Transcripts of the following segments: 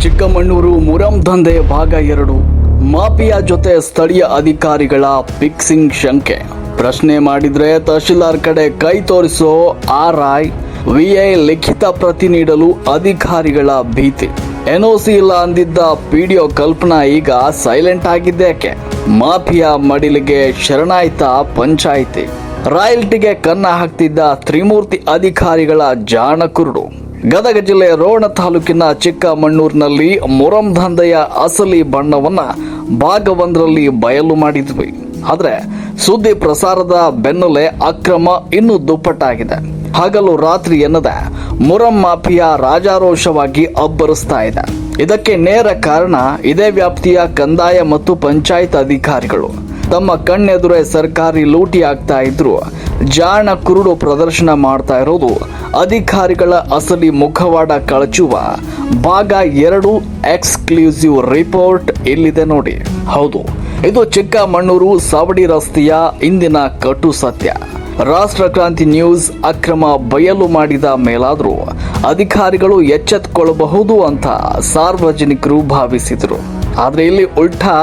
ಚಿಕ್ಕಮಗಳೂರು ಮುರಂ ದಂಧೆ ಭಾಗ 2. ಮಾಫಿಯಾ ಜೊತೆ ಸ್ಥಳೀಯ ಅಧಿಕಾರಿಗಳ ಫಿಕ್ಸಿಂಗ್ ಶಂಕೆ. ಪ್ರಶ್ನೆ ಮಾಡಿದ್ರೆ ತಹಶೀಲ್ದಾರ್ ಕಡೆ ಕೈ ತೋರಿಸೋ ಆರ್ಐ, ವಿಐ ಲಿಖಿತ ಪ್ರತಿ ನೀಡಲು ಅಧಿಕಾರಿಗಳ ಭೀತಿ. ಎನ್ಒಸಿ ಇಲ್ಲ ಅಂದಿದ್ದ ಪಿಡಿಒ ಕಲ್ಪನಾ ಈಗ ಸೈಲೆಂಟ್ ಆಗಿದ್ದೇಕೆ? ಮಾಫಿಯಾ ಮಡಿಲಿಗೆ ಶರಣಾಯ್ತ ಪಂಚಾಯಿತಿ. ರಾಯಲ್ಟಿಗೆ ಕನ್ನ ಹಾಕ್ತಿದ್ದ ತ್ರಿಮೂರ್ತಿ ಅಧಿಕಾರಿಗಳ ಜಾಣ ಕುರುಡು. ಗದಗ ಜಿಲ್ಲೆ ರೋಣ ತಾಲೂಕಿನ ಚಿಕ್ಕಮಗಳೂರಿನಲ್ಲಿ ಮುರಂ ದಂಧೆಯ ಅಸಲಿ ಬಣ್ಣವನ್ನ ಭಾಗ 1ರಲ್ಲಿ ಬಯಲು ಮಾಡಿದ್ವಿ. ಆದ್ರೆ ಸುದ್ದಿ ಪ್ರಸಾರದ ಬೆನ್ನಲ್ಲೇ ಅಕ್ರಮ ಇನ್ನೂ ದುಪ್ಪಟ್ಟಾಗಿದೆ. ಹಗಲು ರಾತ್ರಿ ಎನ್ನದೆ ಮುರಂ ಮಾಫಿಯಾ ರಾಜಾರೋಷವಾಗಿ ಅಬ್ಬರಿಸ್ತಾ ಇದೆ. ಇದಕ್ಕೆ ನೇರ ಕಾರಣ ಇದೇ ವ್ಯಾಪ್ತಿಯ ಕಂದಾಯ ಮತ್ತು ಪಂಚಾಯತ್ ಅಧಿಕಾರಿಗಳು ತಮ್ಮ ಕಣ್ಣೆದುರೇ ಸರ್ಕಾರಿ ಲೂಟಿ ಆಗ್ತಾ ಇದ್ರು ಜಾಣ ಕುರುಡು ಪ್ರದರ್ಶನ ಮಾಡ್ತಾ ಇರೋದು ಅಧಿಕಾರಿಗಳ ಅಸಲಿ ಮುಖವಾಡ ಕಳಚುವ ಭಾಗ 2 ಎಕ್ಸ್ಕ್ಲೂಸಿವ್ ರಿಪೋರ್ಟ್ ಇಲ್ಲಿದೆ ನೋಡಿ. ಹೌದು, ಇದು ಚಿಕ್ಕಮಗಳೂರು ಸವಡಿ ರಸ್ತೆಯ ಇಂದಿನ ಕಟು ಸತ್ಯ. ರಾಷ್ಟ್ರ ಕ್ರಾಂತಿ ನ್ಯೂಸ್ ಅಕ್ರಮ ಬಯಲು ಮಾಡಿದ ಮೇಲಾದರೂ ಅಧಿಕಾರಿಗಳು ಎಚ್ಚೆತ್ತುಕೊಳ್ಳಬಹುದು ಅಂತ ಸಾರ್ವಜನಿಕರು ಭಾವಿಸಿದರು. ಆದ್ರೆ ಇಲ್ಲಿ ಉಲ್ಟಾ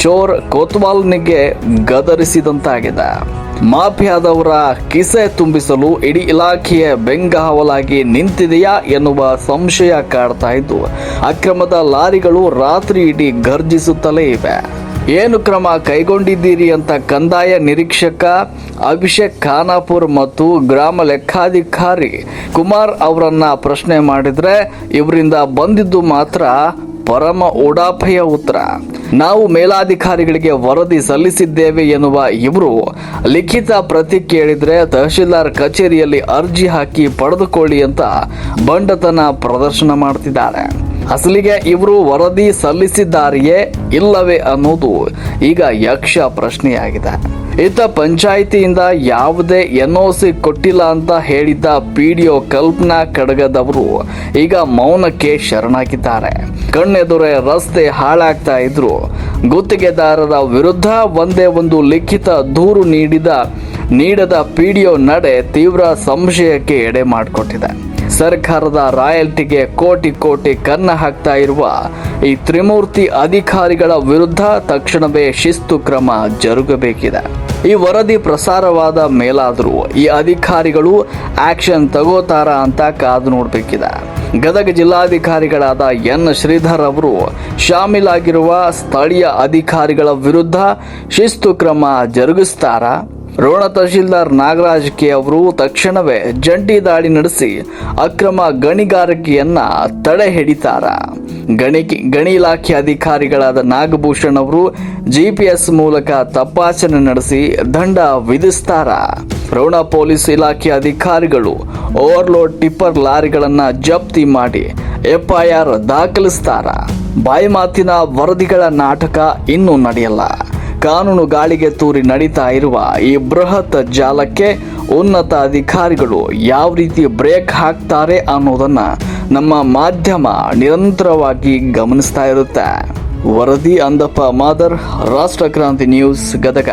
ಚೋರ್ ಕೋತ್ವಾಲ್ನಿಗೆ ಗದರಿಸಿದಂತಾಗಿದೆ. ಮಾಫಿಯಾದವರ ಕಿಸೆ ತುಂಬಿಸಲು ಇಡೀ ಇಲಾಖೆಯ ಬೆಂಗಾವಲಾಗಿ ನಿಂತಿದೆಯಾ ಎನ್ನುವ ಸಂಶಯ ಕಾಡ್ತಾ ಇದ್ದು ಅಕ್ರಮದ ಲಾರಿಗಳು ರಾತ್ರಿ ಇಡೀ ಗರ್ಜಿಸುತ್ತಲೇ ಇವೆ. ಏನು ಕ್ರಮ ಕೈಗೊಂಡಿದ್ದೀರಿ ಅಂತ ಕಂದಾಯ ನಿರೀಕ್ಷಕ ಅಭಿಷೇಕ್ ಖಾನಾಪುರ್ ಮತ್ತು ಗ್ರಾಮ ಲೆಕ್ಕಾಧಿಕಾರಿ ಕುಮಾರ್ ಅವರನ್ನ ಪ್ರಶ್ನೆ ಮಾಡಿದ್ರೆ ಇವರಿಂದ ಬಂದಿದ್ದು ಮಾತ್ರ ಪರಮ ಉಡಾಫೆಯ ಉತ್ತರ. ನಾವು ಮೇಲಾಧಿಕಾರಿಗಳಿಗೆ ವರದಿ ಸಲ್ಲಿಸಿದ್ದೇವೆ ಎನ್ನುವ ಇವರು ಲಿಖಿತ ಪ್ರತಿ ಕೇಳಿದ್ರೆ ತಹಶೀಲ್ದಾರ್ ಕಚೇರಿಯಲ್ಲಿ ಅರ್ಜಿ ಹಾಕಿ ಪಡೆದುಕೊಳ್ಳಿ ಅಂತ ಬಂಡತನ ಪ್ರದರ್ಶನ ಮಾಡ್ತಿದ್ದಾರೆ. ಅಸಲಿಗೆ ಇವರು ವರದಿ ಸಲ್ಲಿಸಿದ್ದಾರೆಯೇ ಇಲ್ಲವೇ ಅನ್ನೋದು ಈಗ ಯಕ್ಷ ಪ್ರಶ್ನೆಯಾಗಿದೆ. ಇತ್ತ ಪಂಚಾಯಿತಿಯಿಂದ ಯಾವುದೇ ಎನ್ಒಸಿ ಕೊಟ್ಟಿಲ್ಲ ಅಂತ ಹೇಳಿದ್ದ ಪಿಡಿಒ ಕಲ್ಪನಾ ಕಡಗದವರು ಈಗ ಮೌನಕ್ಕೆ ಶರಣಾಗಿದ್ದಾರೆ. ಕಣ್ಣೆದುರೇ ರಸ್ತೆ ಹಾಳಾಗ್ತಾ ಇದ್ರು ಗುತ್ತಿಗೆದಾರರ ವಿರುದ್ಧ ಒಂದೇ ಒಂದು ಲಿಖಿತ ದೂರು ನೀಡದ ಪಿಡಿಒ ನಡೆ ತೀವ್ರ ಸಂಶಯಕ್ಕೆ ಎಡೆ ಮಾಡಿಕೊಟ್ಟಿದೆ. ಸರ್ಕಾರದ ರಾಯಲ್ಟಿಗೆ ಕೋಟಿ ಕೋಟಿ ಕನ್ನ ಹಾಕ್ತಾ ಇರುವ ಈ ತ್ರಿಮೂರ್ತಿ ಅಧಿಕಾರಿಗಳ ವಿರುದ್ಧ ತಕ್ಷಣವೇ ಶಿಸ್ತು ಕ್ರಮ ಜರುಗಬೇಕಿದೆ. ಈ ವರದಿ ಪ್ರಸಾರವಾದ ಮೇಲಾದರೂ ಈ ಅಧಿಕಾರಿಗಳು ಆಕ್ಷನ್ ತಗೋತಾರ ಅಂತ ಕಾದು ನೋಡಬೇಕಿದೆ. ಗದಗ ಜಿಲ್ಲಾಧಿಕಾರಿಗಳಾದ ಎನ್ ಶ್ರೀಧರ್ ಅವರು ಶಾಮೀಲಾಗಿರುವ ಸ್ಥಳೀಯ ಅಧಿಕಾರಿಗಳ ವಿರುದ್ಧ ಶಿಸ್ತು ಕ್ರಮ ಜರುಗಿಸ್ತಾರಾ? ರೋಣ ತಹಶೀಲ್ದಾರ್ ನಾಗರಾಜ್ ಕೆ ಅವರು ತಕ್ಷಣವೇ ಜಂಟಿ ದಾಳಿ ನಡೆಸಿ ಅಕ್ರಮ ಗಣಿಗಾರಿಕೆಯನ್ನ ತಡೆ ಹಿಡಿತಾರ? ಗಣಿ ಇಲಾಖೆ ಅಧಿಕಾರಿಗಳಾದ ನಾಗಭೂಷಣ್ ಅವರು ಜಿಪಿಎಸ್ ಮೂಲಕ ತಪಾಸಣೆ ನಡೆಸಿ ದಂಡ ವಿಧಿಸ್ತಾರ? ರೋಣ ಪೊಲೀಸ್ ಇಲಾಖೆ ಅಧಿಕಾರಿಗಳು ಓವರ್ಲೋಡ್ ಟಿಪ್ಪರ್ ಲಾರಿಗಳನ್ನ ಜಪ್ತಿ ಮಾಡಿ ಎಫ್ಐಆರ್ ದಾಖಲಿಸ್ತಾರ? ಬಾಯಿ ಮಾತಿನ ವರದಿಗಳ ನಾಟಕ ಇನ್ನೂ ನಡೆಯಲ್ಲ. ಕಾನೂನು ಗಾಳಿಗೆ ತೂರಿ ನಡೀತಾ ಇರುವ ಈ ಬೃಹತ್ ಜಾಲಕ್ಕೆ ಉನ್ನತ ಅಧಿಕಾರಿಗಳು ಯಾವ ರೀತಿ ಬ್ರೇಕ್ ಹಾಕ್ತಾರೆ ಅನ್ನೋದನ್ನ ನಮ್ಮ ಮಾಧ್ಯಮ ನಿರಂತರವಾಗಿ ಗಮನಿಸ್ತಾ ಇರುತ್ತೆ. ವರದಿ ಅಂದಪ್ಪ ಮಾದರ್, ರಾಷ್ಟ್ರ ಕ್ರಾಂತಿ ನ್ಯೂಸ್, ಗದಗ.